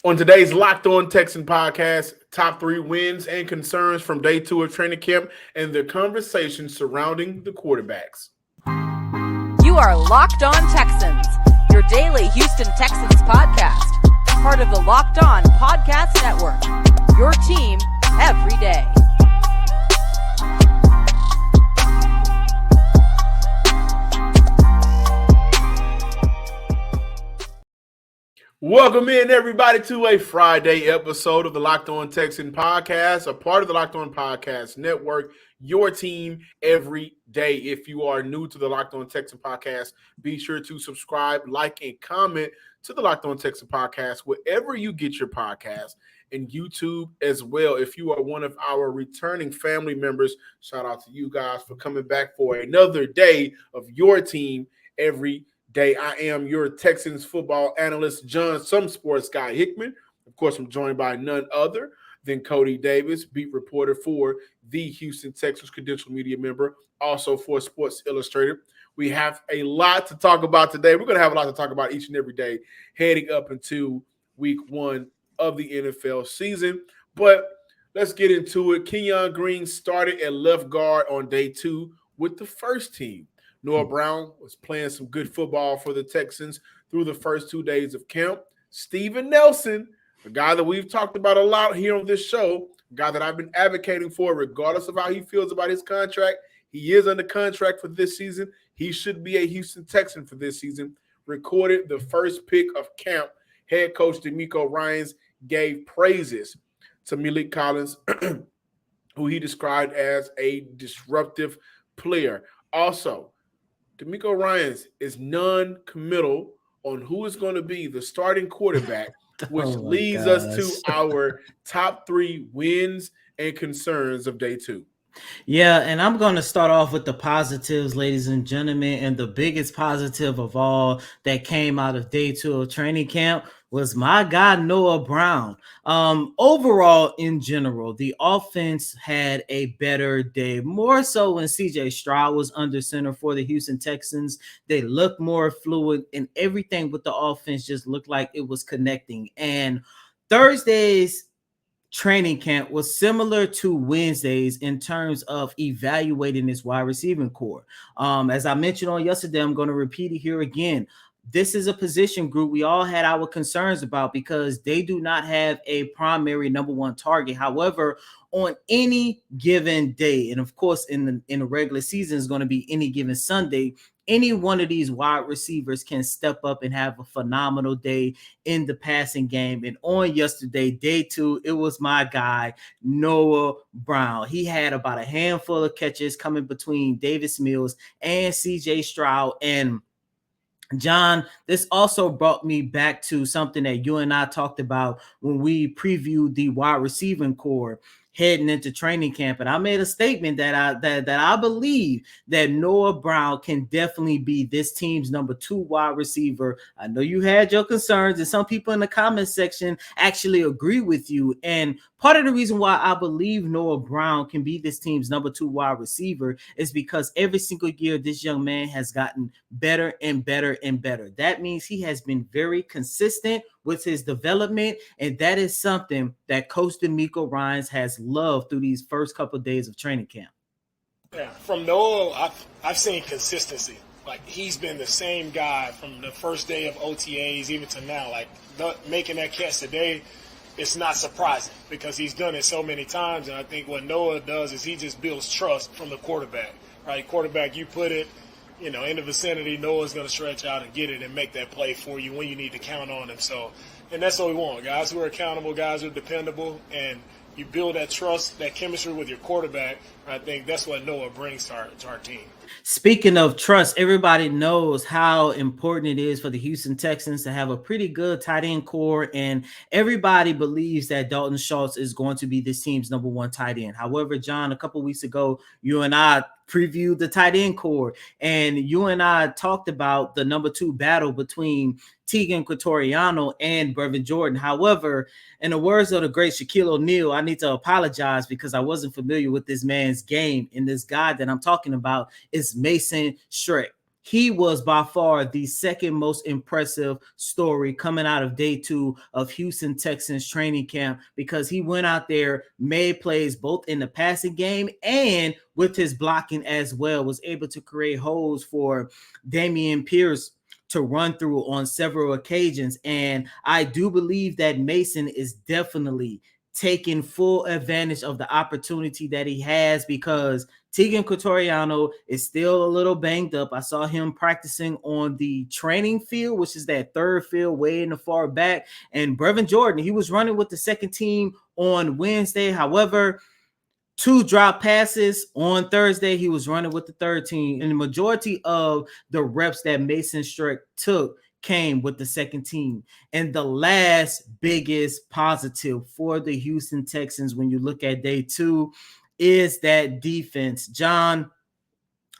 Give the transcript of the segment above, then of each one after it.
On today's Locked On Texan podcast, top 3 wins and concerns from day 2 of training camp and the conversation surrounding the quarterbacks. You are Locked On Texans, your daily Houston Texans podcast, part of the Locked On Podcast Network, your team every day. Welcome in, everybody, to a Friday episode of the Locked On Texan podcast, a part of the Locked On Podcast Network, your team every day. If you are new to the Locked On Texan podcast, be sure to subscribe, like, and comment to the Locked On Texan podcast wherever you get your podcast, and YouTube as well. If you are one of our returning family members, shout out to you guys for coming back for another day of your team every day. I am your Texans football analyst, John Some Sports Guy Hickman. Of course, I'm joined by none other than Cody Davis, beat reporter for the Houston Texans, credential media member, also for Sports Illustrated. We have a lot to talk about today. We're going to have a lot to talk about each and every day heading up into week 1 of the NFL season. But let's get into it. Kenyon Green started at left guard on day 2 with the first team. Noah Brown was playing some good football for the Texans through the first 2 days of camp. Steven Nelson, a guy that we've talked about a lot here on this show, a guy that I've been advocating for regardless of how he feels about his contract. He is under contract for this season. He should be a Houston Texan for this season. Recorded the first pick of camp. Head coach DeMeco Ryans gave praises to Malik Collins, who he described as a disruptive player. Also, DeMeco Ryans is non-committal on who is going to be the starting quarterback, which leads us to our top 3 wins and concerns of day 2. Yeah, and I'm going to start off with the positives, ladies and gentlemen, and the biggest positive of all that came out of day 2 of training camp was my guy Noah Brown. Overall, in general, the offense had a better day, more so when Stroud was under center for the Houston Texans. They looked more fluid, and everything with the offense just looked like it was connecting. And Thursday's training camp was similar to Wednesdays in terms of evaluating this wide receiving core. As I mentioned on yesterday, I'm going to repeat it here again. This is a position group we all had our concerns about because they do not have a primary number 1 target. However, on any given day, and of course in the regular season is going to be any given Sunday, any one of these wide receivers can step up and have a phenomenal day in the passing game. And on yesterday, day 2, it was my guy, Noah Brown. He had about a handful of catches coming between Davis Mills and CJ Stroud. And John, this also brought me back to something that you and I talked about when we previewed the wide receiving core heading into training camp. And I made a statement that I believe that Noah Brown can definitely be this team's number 2 wide receiver. I know you had your concerns, and some people in the comment section actually agree with you. And part of the reason why I believe Noah Brown can be this team's number 2 wide receiver is because every single year this young man has gotten better and better and better. That means he has been very consistent with his development, and that is something that Coach DeMeco Ryans has loved through these first couple of days of training camp. Yeah, from Noah, I've seen consistency. Like, he's been the same guy from the first day of OTAs even to now. Like, making that catch today, it's not surprising because he's done it so many times. And I think what Noah does is he just builds trust from the quarterback, right? Quarterback, you put it, in the vicinity, Noah's going to stretch out and get it and make that play for you when you need to count on him. So, and that's what we want, guys who are accountable, guys who are dependable, and you build that trust, that chemistry with your quarterback. I think that's what Noah brings to our team. Speaking of trust, everybody knows how important it is for the Houston Texans to have a pretty good tight end core, and everybody believes that Dalton Schultz is going to be this team's number 1 tight end. However, John, a couple weeks ago, you and I previewed the tight end core, and you and I talked about the number 2 battle between Tegan Quatoriano and Brevin Jordan. However, in the words of the great Shaquille O'Neal, I need to apologize because I wasn't familiar with this man's game, and this guy that I'm talking about is Mason Schreck. he was by far the second most impressive story coming out of day 2 of Houston Texans training camp, because he went out there, made plays both in the passing game and with his blocking as well, was able to create holes for Dameon Pierce to run through on several occasions. And I do believe that Mason is definitely taking full advantage of the opportunity that he has, because Tegan Cotoriano is still a little banged up. I saw him practicing on the training field, which is that third field way in the far back. And Brevin Jordan, he was running with the second team on Wednesday. However, 2 drop passes on Thursday, he was running with the third team. And the majority of the reps that Mason Schreck took came with the second team. And the last biggest positive for the Houston Texans when you look at day 2 is that defense. John,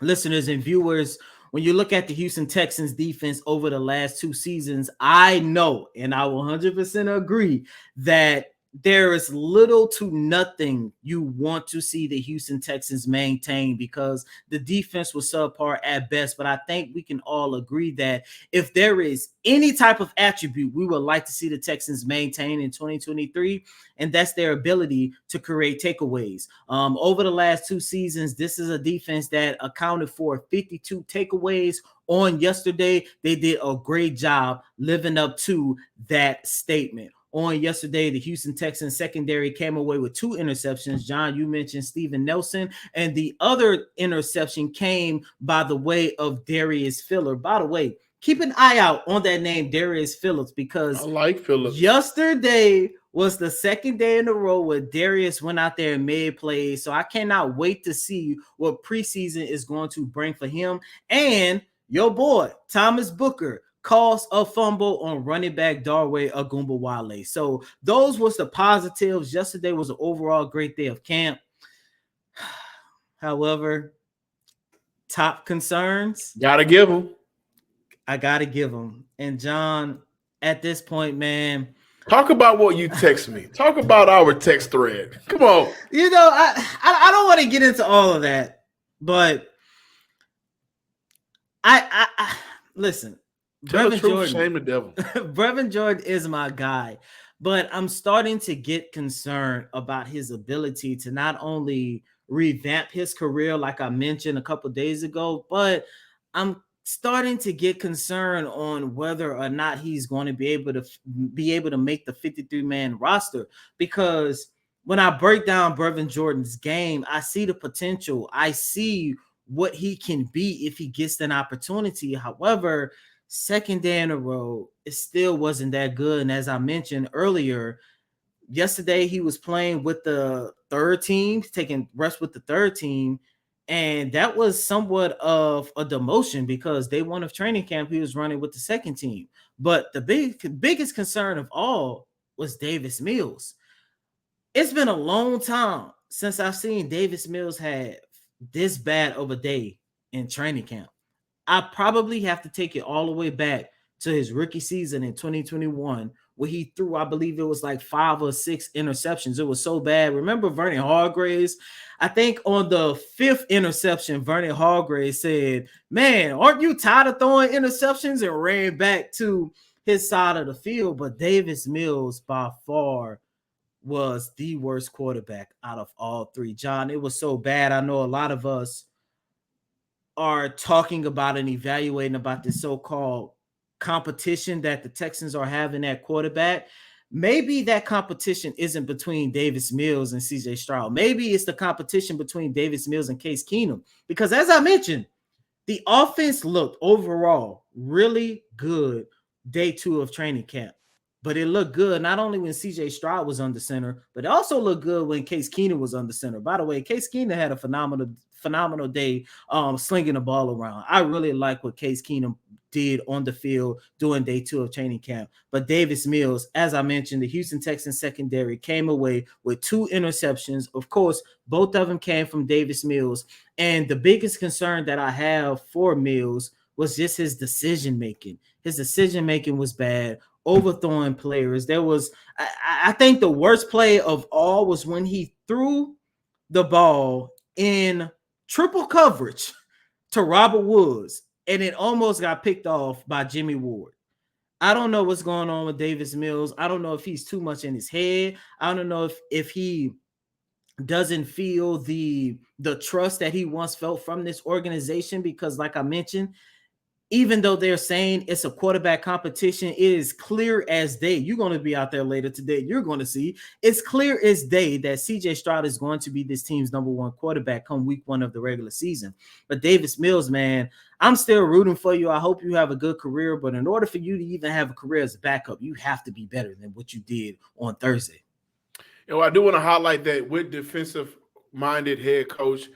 listeners and viewers, when you look at the Houston Texans defense over the last 2 seasons, I know, and I will 100% agree, that there is little to nothing you want to see the Houston Texans maintain, because the defense was subpar at best. But I think we can all agree that if there is any type of attribute we would like to see the Texans maintain in 2023, and that's their ability to create takeaways. Over the last 2 seasons, this is a defense that accounted for 52 takeaways. On yesterday, they did a great job living up to that statement. On yesterday, the Houston Texans secondary came away with 2 interceptions. John, you mentioned Steven Nelson, and the other interception came by the way of Darius Phillip. By the way, keep an eye out on that name, Darius Phillips, because I like Phillips. Yesterday was the second day in a row where Darius went out there and made plays. So I cannot wait to see what preseason is going to bring for him. And your boy, Thomas Booker, caused a fumble on running back Darway Agumbawale. So those was the positives. Yesterday was an overall great day of camp. However, top concerns. Gotta give them. I gotta give them. And John, at this point, man, talk about what you text me. Talk about our text thread. Come on. You know, I don't want to get into all of that, but I listen. Tell the Brevin truth, Jordan, shame the devil. Brevin Jordan is my guy, but I'm starting to get concerned about his ability to not only revamp his career, like I mentioned a couple days ago, but I'm starting to get concerned on whether or not he's going to be able to make the 53-man roster. Because when I break down Brevin Jordan's game, I see the potential. I see what he can be if he gets an opportunity. However, second day in a row, it still wasn't that good. And as I mentioned earlier, yesterday he was playing with the third team, taking reps with the third team, and that was somewhat of a demotion because day 1 of training camp he was running with the second team. But the biggest concern of all was Davis Mills. It's been a long time since I've seen Davis Mills have this bad of a day in training camp. I probably have to take it all the way back to his rookie season in 2021, where he threw, I believe it was like 5 or 6 interceptions. It was so bad. Remember Vernon Hargreaves? I think on the 5th interception, Vernon Hargreaves said, "Man, aren't you tired of throwing interceptions?" and ran back to his side of the field. But Davis Mills by far was the worst quarterback out of all 3. John, it was so bad. I know a lot of us are talking about and evaluating about this so-called competition that the Texans are having at quarterback. Maybe that competition isn't between Davis Mills and CJ Stroud. Maybe it's the competition between Davis Mills and Case Keenum. Because as I mentioned, the offense looked overall really good day 2 of training camp. But it looked good not only when CJ Stroud was under center, but it also looked good when Case Keenum was under center. By the way, Case Keenum had a phenomenal day slinging the ball around. I really like what Case Keenum did on the field during day 2 of training camp. But Davis Mills, as I mentioned, the Houston Texans secondary came away with 2 interceptions. Of course, both of them came from Davis Mills. And the biggest concern that I have for Mills was just his decision-making. His decision-making was bad, overthrowing players. There was, I think the worst play of all was when he threw the ball in triple coverage to Robert Woods. and it almost got picked off by Jimmy Ward. I don't know what's going on with Davis Mills. I don't know if he's too much in his head. I don't know if he doesn't feel the trust that he once felt from this organization, because like I mentioned, even though they're saying it's a quarterback competition, it is clear as day. You're going to be out there later today. You're going to see it's clear as day that CJ Stroud is going to be this team's number one quarterback come week 1 of the regular season. But Davis Mills, man, I'm still rooting for you. I hope you have a good career. But in order for you to even have a career as a backup, you have to be better than what you did on Thursday. I do want to highlight that with defensive-minded head coach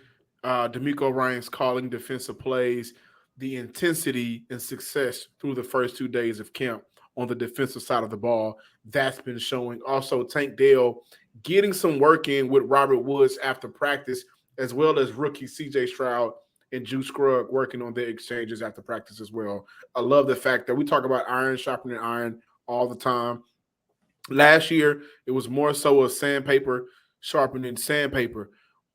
DeMeco Ryans calling defensive plays, the intensity and success through the first 2 days of camp on the defensive side of the ball, that's been showing. Also, Tank Dell getting some work in with Robert Woods after practice, as well as rookie C.J. Stroud and Juice Scruggs working on their exchanges after practice as well. I love the fact that we talk about iron sharpening iron all the time. Last year, it was more so a sandpaper sharpening sandpaper.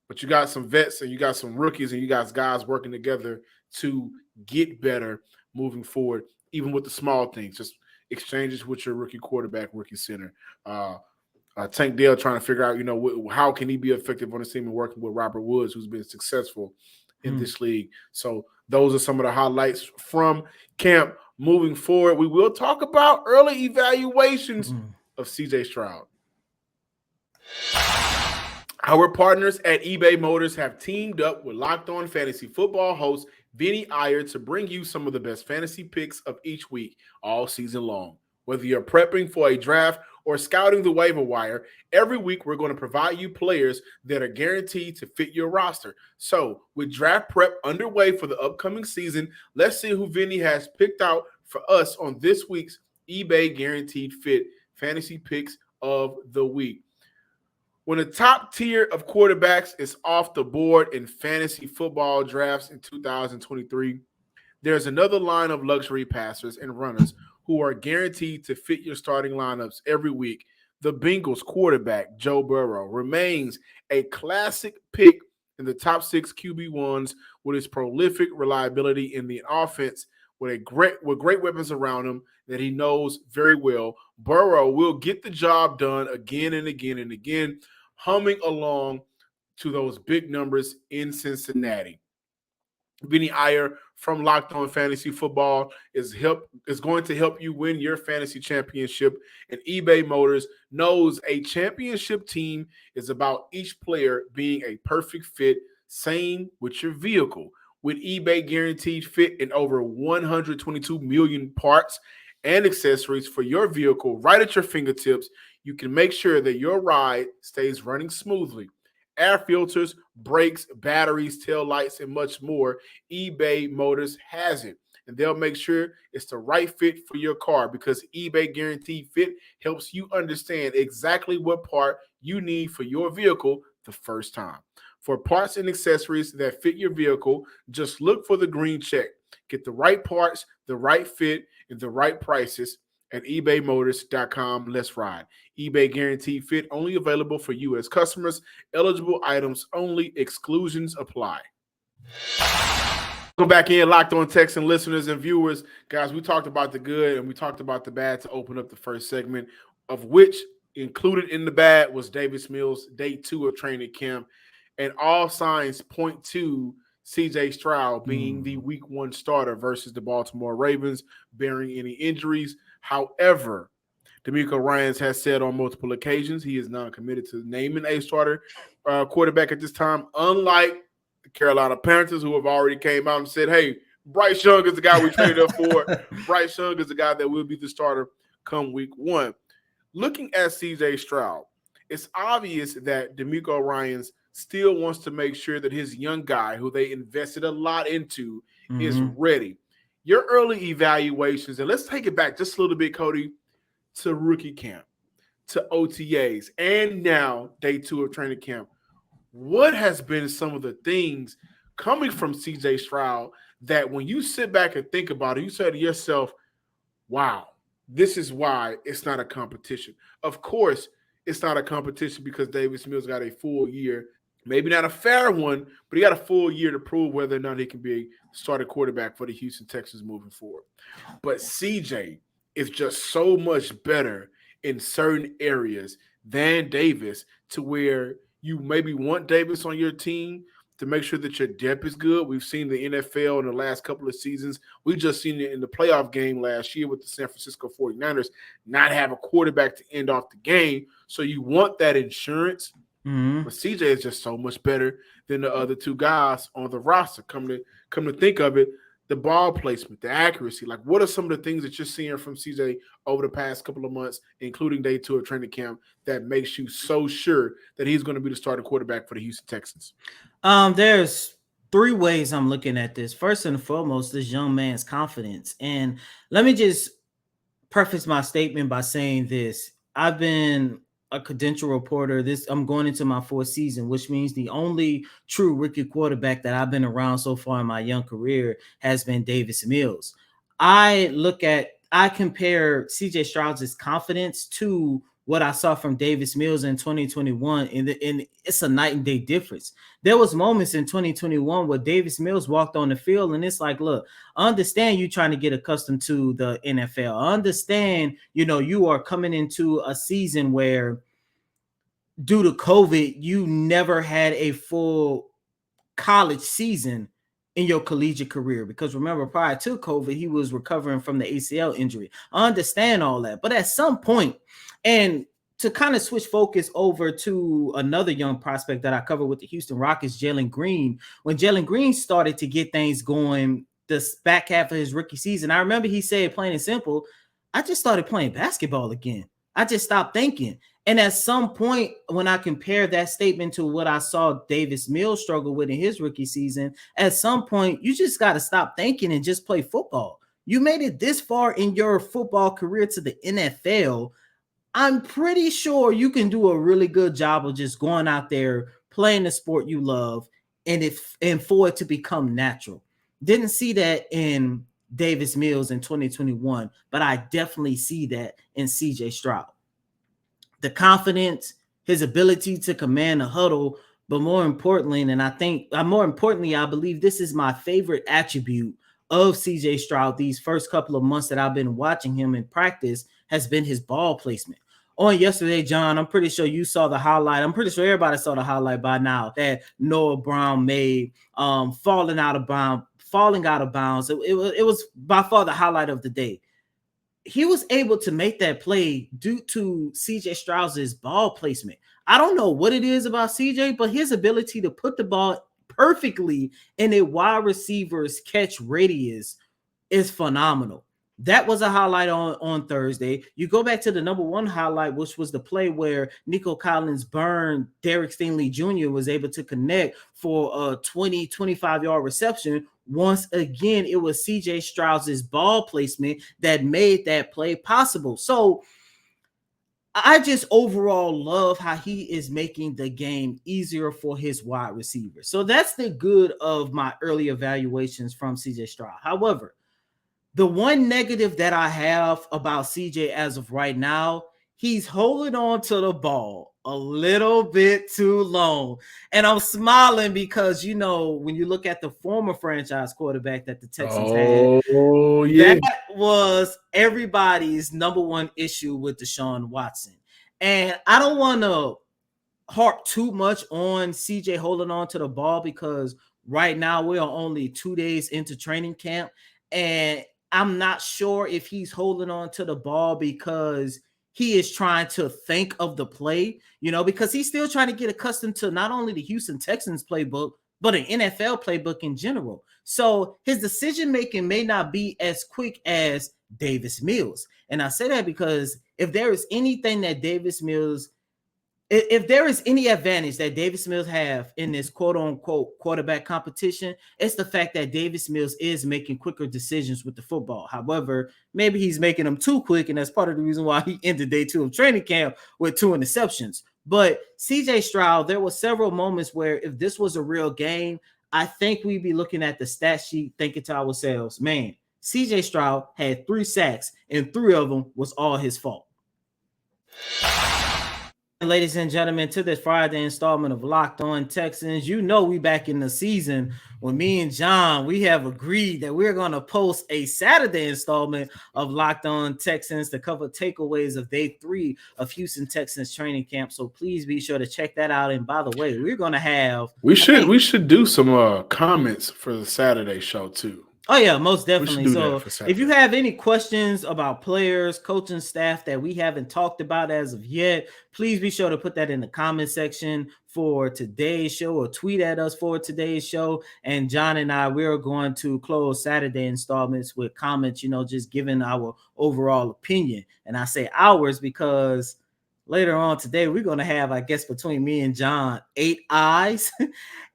But you got some vets and you got some rookies and you got guys working together to get better moving forward, even with the small things, just exchanges with your rookie quarterback, rookie center. Tank Dell trying to figure out, how can he be effective on the team and working with Robert Woods, who's been successful in this league. So those are some of the highlights from camp. Moving forward, we will talk about early evaluations of CJ Stroud. Our partners at eBay Motors have teamed up with Locked On Fantasy Football host Vinny Iyer to bring you some of the best fantasy picks of each week, all season long. Whether you're prepping for a draft or scouting the waiver wire, every week we're going to provide you players that are guaranteed to fit your roster. So, with draft prep underway for the upcoming season, let's see who Vinny has picked out for us on this week's eBay Guaranteed Fit Fantasy Picks of the Week. When the top tier of quarterbacks is off the board in fantasy football drafts in 2023, there's another line of luxury passers and runners who are guaranteed to fit your starting lineups every week. The Bengals quarterback, Joe Burrow, remains a classic pick in the top 6 QB1s with his prolific reliability in the offense with great weapons around him that he knows very well. Burrow will get the job done again and again and again, humming along to those big numbers in Cincinnati. Vinny Iyer from Locked On Fantasy Football is going to help you win your fantasy championship. And eBay Motors knows a championship team is about each player being a perfect fit. Same with your vehicle. With eBay Guaranteed Fit and over 122 million parts and accessories for your vehicle right at your fingertips, you can make sure that your ride stays running smoothly. Air filters, brakes, batteries, tail lights, and much more, eBay Motors has it. And they'll make sure it's the right fit for your car because eBay Guaranteed Fit helps you understand exactly what part you need for your vehicle the first time. For parts and accessories that fit your vehicle, just look for the green check. Get the right parts, the right fit, and the right prices at ebaymotors.com. Let's ride. eBay Guaranteed Fit only available for U.S. customers. Eligible items only. Exclusions apply. Welcome back in, Locked On Texan listeners and viewers. Guys, we talked about the good and we talked about the bad to open up the first segment, of which included in the bad was Davis Mills' day 2 of training camp. And all signs point to C.J. Stroud being the week 1 starter versus the Baltimore Ravens, bearing any injuries. However, DeMeco Ryans has said on multiple occasions he is non-committed to naming a starter quarterback at this time, unlike the Carolina Panthers, who have already came out and said, hey, Bryce Young is the guy we traded up for. Bryce Young is the guy that will be the starter come week 1. Looking at C.J. Stroud, it's obvious that DeMeco Ryans still wants to make sure that his young guy, who they invested a lot into, is ready. Your early evaluations, and let's take it back just a little bit, Cody, to rookie camp, to OTAs, and now day 2 of training camp. What has been some of the things coming from C.J. Stroud that when you sit back and think about it, you say to yourself, wow, this is why it's not a competition. Of course, it's not a competition because Davis Mills got a full year Maybe not a fair one, but he got a full year to prove whether or not he can be a starting quarterback for the Houston Texans moving forward. But CJ is just so much better in certain areas than Davis, to where you maybe want Davis on your team to make sure that your depth is good. We've seen the NFL in the last couple of seasons. We just seen it in the playoff game last year with the San Francisco 49ers not have a quarterback to end off the game. So you want that insurance. Mm-hmm. But CJ is just so much better than the other two guys on the roster. Come to think of it, the ball placement, the accuracy. Like, what are some of the things that you're seeing from CJ over the past couple of months, including day 2 of training camp, that makes you so sure that he's going to be the starting quarterback for the Houston Texans? There's 3 ways I'm looking at this. First and foremost, this young man's confidence. And let me just preface my statement by saying this. I've been a credential reporter. I'm going into my 4th season, which means the only true rookie quarterback that I've been around so far in my young career has been Davis Mills. I compare CJ Stroud's confidence to what I saw from Davis Mills in 2021, and it's a night and day difference. There was moments in 2021 where Davis Mills walked on the field, and it's like, look, I understand you trying to get accustomed to the NFL. I understand, you are coming into a season where, due to COVID, you never had a full college season in your collegiate career, because remember, prior to COVID, he was recovering from the ACL injury. I understand all that, but at some point, and to kind of switch focus over to another young prospect that I covered with the Houston Rockets, Jalen Green, when Jalen Green started to get things going this back half of his rookie season, I remember he said, plain and simple, I just started playing basketball again. I just stopped thinking. And at some point, when I compare that statement to what I saw Davis Mills struggle with in his rookie season, at some point, you just got to stop thinking and just play football. You made it this far in your football career to the NFL. I'm pretty sure you can do a really good job of just going out there, playing the sport you love, and for it to become natural. Didn't see that in Davis Mills in 2021, but I definitely see that in CJ Stroud. The confidence, his ability to command a huddle, but more importantly, I believe this is my favorite attribute of CJ Stroud these first couple of months that I've been watching him in practice, has been his ball placement. On yesterday, John, I'm pretty sure you saw the highlight. I'm pretty sure everybody saw the highlight by now that Noah Brown made, falling out of bounds. It was by far the highlight of the day. He was able to make that play due to CJ Stroud's ball placement. I don't know what it is about CJ, but his ability to put the ball perfectly in a wide receiver's catch radius is phenomenal. That was a highlight on Thursday. You go back to the number 1 highlight, which was the play where Nico Collins-Byrne, Derek Stingley Jr. was able to connect for a 20, 25-yard reception. Once again, it was CJ Stroud's ball placement that made that play possible. So I just overall love how he is making the game easier for his wide receivers. So that's the good of my early evaluations from CJ Stroud. However, the one negative that I have about CJ as of right now, he's holding on to the ball a little bit too long. And I'm smiling because, when you look at the former franchise quarterback that the Texans had, that was everybody's number 1 issue with Deshaun Watson. And I don't want to harp too much on CJ holding on to the ball, because right now we are only 2 days into training camp, and I'm not sure if he's holding on to the ball because he is trying to think of the play, because he's still trying to get accustomed to not only the Houston Texans playbook, but an NFL playbook in general. So his decision-making may not be as quick as Davis Mills. And I say that because if there is anything that if there is any advantage that Davis Mills have in this quote-unquote quarterback competition, it's the fact that Davis Mills is making quicker decisions with the football. However, maybe he's making them too quick, and that's part of the reason why he ended day 2 of training camp with 2 interceptions. But CJ Stroud, there were several moments where if this was a real game, I think we'd be looking at the stat sheet thinking to ourselves, man, CJ Stroud had 3 sacks, and 3 of them was all his fault. Ladies and gentlemen, to this Friday installment of Locked On Texans. You know we back in the season when me and John, we have agreed that we're going to post a Saturday installment of Locked On Texans to cover takeaways of day 3 of Houston Texans training camp. So please be sure to check that out. And by the way, we're going to have... We should do some comments for the Saturday show too. Oh, yeah, most definitely. So if you have any questions about players, coaching staff that we haven't talked about as of yet, please be sure to put that in the comment section for today's show or tweet at us for today's show. And John and I, we're going to close Saturday installments with comments, just giving our overall opinion. And I say ours because later on today, we're going to have, I guess, between me and John, 8 eyes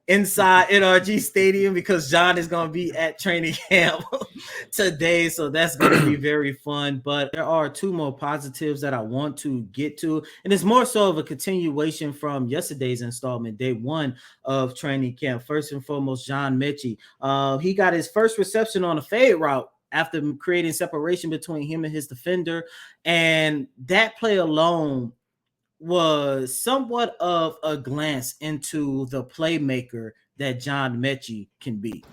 inside NRG Stadium because John is going to be at training camp today. So that's going to be very fun. But there are 2 more positives that I want to get to. And it's more so of a continuation from yesterday's installment, day 1 of training camp. First and foremost, John Mechie. He got his first reception on a fade route after creating separation between him and his defender. And that play alone was somewhat of a glance into the playmaker that John Mechie can be.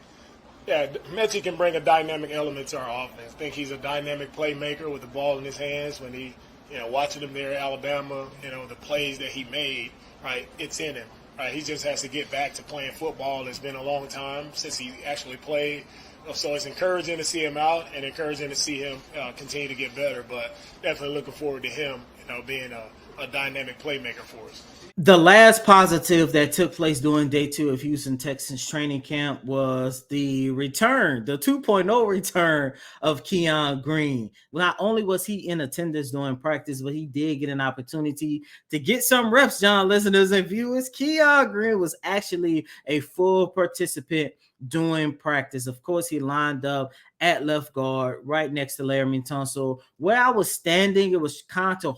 Yeah, Mechie can bring a dynamic element to our offense. I think he's a dynamic playmaker with the ball in his hands. When he, watching him there at Alabama, the plays that he made, right, it's in him. Right, he just has to get back to playing football. It's been a long time since he actually played. So it's encouraging to see him out and encouraging to see him continue to get better. But definitely looking forward to him, being a dynamic playmaker for us. The last positive that took place during day 2 of Houston Texans training camp was the return, the 2.0 return of Keon Green. Not only was he in attendance during practice, but he did get an opportunity to get some reps, John, listeners and viewers. Keon Green was actually a full participant during practice. Of course, he lined up at left guard right next to Laramie Tunsil. Where I was standing, it was kind of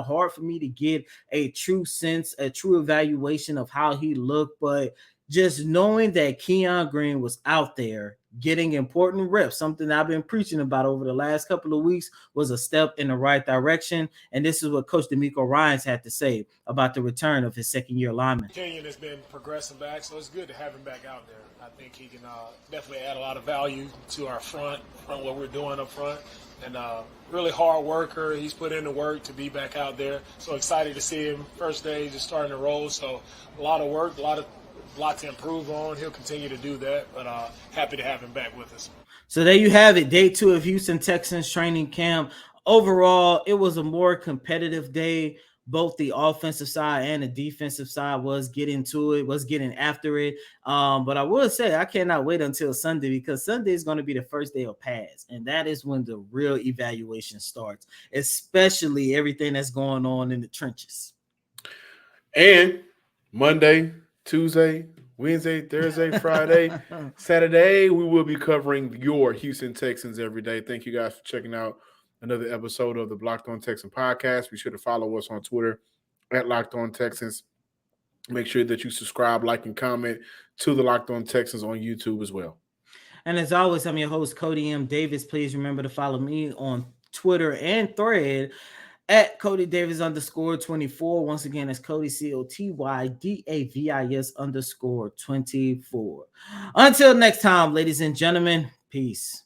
hard for me to get a true sense, a true evaluation of how he looked, but just knowing that Keon Green was out there getting important reps, something I've been preaching about over the last couple of weeks, was a step in the right direction. And this is what Coach D'Amico Ryans had to say about the return of his second-year lineman. Kenyon has been progressing back, so it's good to have him back out there. I think he can definitely add a lot of value to our front what we're doing up front. And really hard worker. He's put in the work to be back out there. So excited to see him. First day, just starting to roll. So a lot of work, a lot to improve on. He'll continue to do that, but happy to have him back with us. So there you have it, day 2 of Houston Texans training camp. Overall, it was a more competitive day. Both the offensive side and the defensive side was getting to it, was getting after it. But I will say I cannot wait until Sunday because Sunday is going to be the first day of pads. And that is when the real evaluation starts, especially everything that's going on in the trenches. And Monday, Tuesday, Wednesday, Thursday, Friday, Saturday, we will be covering your Houston Texans every day. Thank you guys for checking out another episode of the Locked On Texans podcast. Be sure to follow us on Twitter at Locked On Texans. Make sure that you subscribe, like, and comment to the Locked On Texans on YouTube as well. And as always, I'm your host, Cody M. Davis. Please remember to follow me on Twitter and Thread at Cody Davis _24. Once again, it's Cody COTYDAVIS _24. Until next time, ladies and gentlemen, peace.